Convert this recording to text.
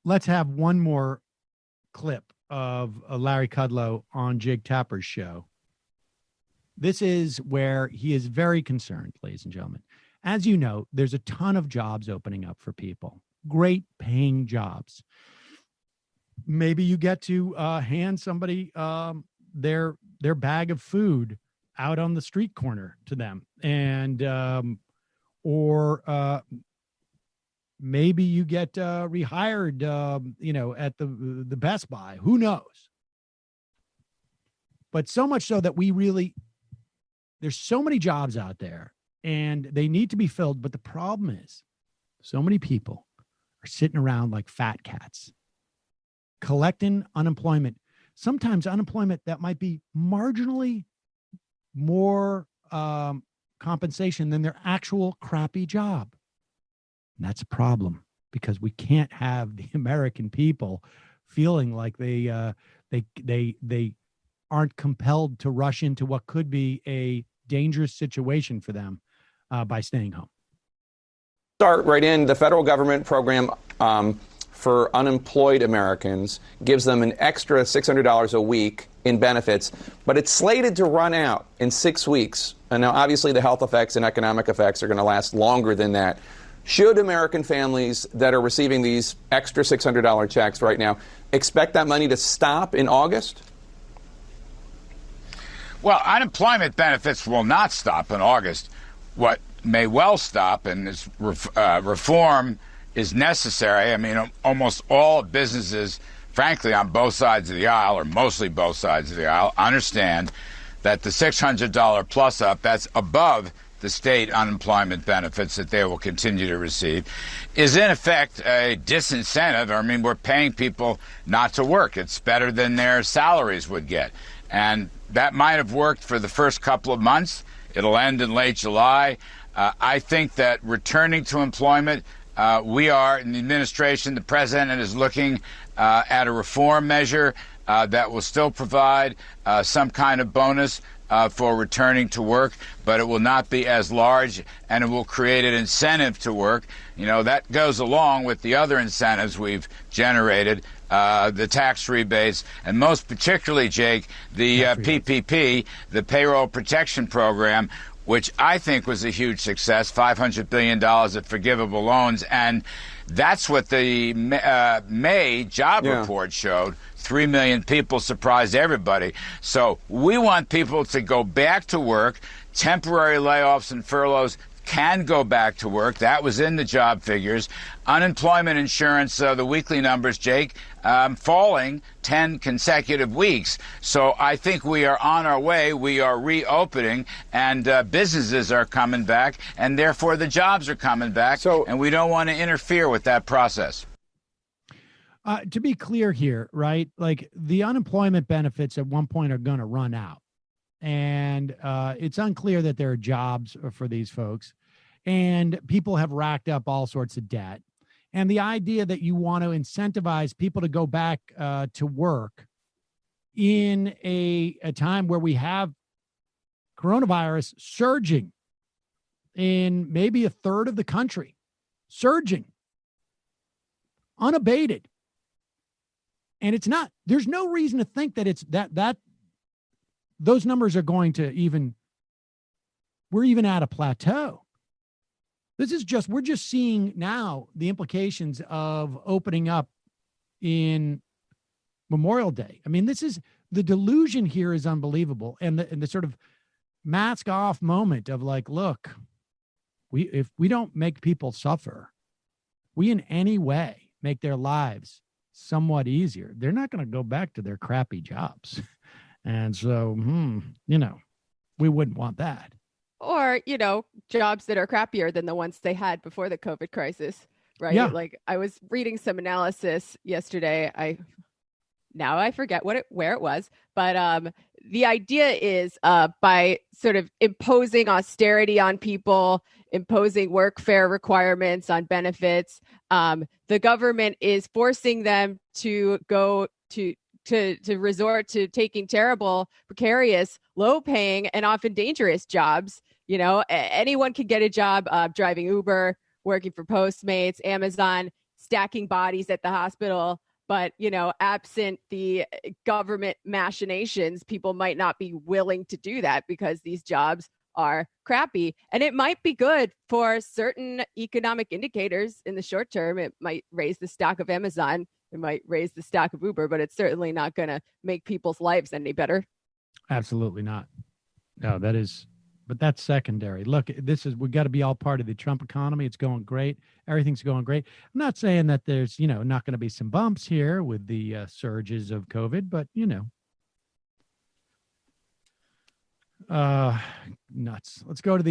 Let's have one more clip of Larry Kudlow on Jake Tapper's show. This is where he is very concerned, ladies and gentlemen. As you know, there's a ton of jobs opening up for people, great paying jobs. Maybe you get to hand somebody their bag of food out on the street corner to them, and or maybe you get rehired, at the Best Buy. Who knows? But so much so that there's so many jobs out there, and they need to be filled. But the problem is, so many people are sitting around like fat cats, collecting unemployment. Sometimes unemployment that might be marginally more compensation than their actual crappy job. And that's a problem, because we can't have the American people feeling like they aren't compelled to rush into what could be a dangerous situation for them by staying home. Start right in. The federal government program for unemployed Americans gives them an extra $600 a week in benefits, but it's slated to run out in 6 weeks. And now, obviously, the health effects and economic effects are going to last longer than that. Should American families that are receiving these extra $600 checks right now expect that money to stop in August? Well, unemployment benefits will not stop in August. What may well stop, and this reform is necessary. I mean, almost all businesses, frankly, on both sides of the aisle, or mostly both sides of the aisle, understand that the $600 plus up, that's above the state unemployment benefits that they will continue to receive, is in effect a disincentive. I mean, we're paying people not to work. It's better than their salaries would get. And that might have worked for the first couple of months. It'll end in late July. I think that returning to employment, we are, in the administration, the president is looking at a reform measure that will still provide some kind of bonus for returning to work, but it will not be as large, and it will create an incentive to work. You know, that goes along with the other incentives we've generated, the tax rebates, and most particularly, Jake, the PPP, the Payroll Protection Program, which I think was a huge success, $500 billion of forgivable loans. And that's what the May job report showed. 3 million people, surprised everybody. So we want people to go back to work. Temporary layoffs and furloughs can go back to work. That was in the job figures. Unemployment insurance, the weekly numbers, Jake, falling 10 consecutive weeks. So I think we are on our way. We are reopening, and businesses are coming back, and therefore the jobs are coming back. And we don't want to interfere with that process. To be clear here, right? Like, the unemployment benefits at one point are going to run out. And it's unclear that there are jobs for these folks. And people have racked up all sorts of debt. And the idea that you want to incentivize people to go back to work in a time where we have coronavirus surging in maybe a third of the country, surging, unabated. And it's not, there's no reason to think that it's that those numbers are going to we're even at a plateau. This is we're just seeing now the implications of opening up in Memorial Day. I mean, the delusion here is unbelievable. And the sort of mask off moment of like, look, if we don't make people suffer, we in any way make their lives somewhat easier, they're not going to go back to their crappy jobs. And so, we wouldn't want that. Or, jobs that are crappier than the ones they had before the COVID crisis, right? Yeah. Like, I was reading some analysis yesterday. I forget where it was, but the idea is by sort of imposing austerity on people, imposing workfare requirements on benefits, the government is forcing them to go to resort to taking terrible, precarious, low-paying, and often dangerous jobs You know, anyone can get a job driving Uber, working for Postmates, Amazon, stacking bodies at the hospital. But, you know, absent the government machinations, people might not be willing to do that because these jobs are crappy. And it might be good for certain economic indicators in the short term. It might raise the stock of Amazon. It might raise the stock of Uber, but it's certainly not going to make people's lives any better. Absolutely not. No, but that's secondary. Look, we got to be all part of the Trump economy. It's going great. Everything's going great. I'm not saying that there's, not going to be some bumps here with the surges of COVID, but, nuts. Let's go to the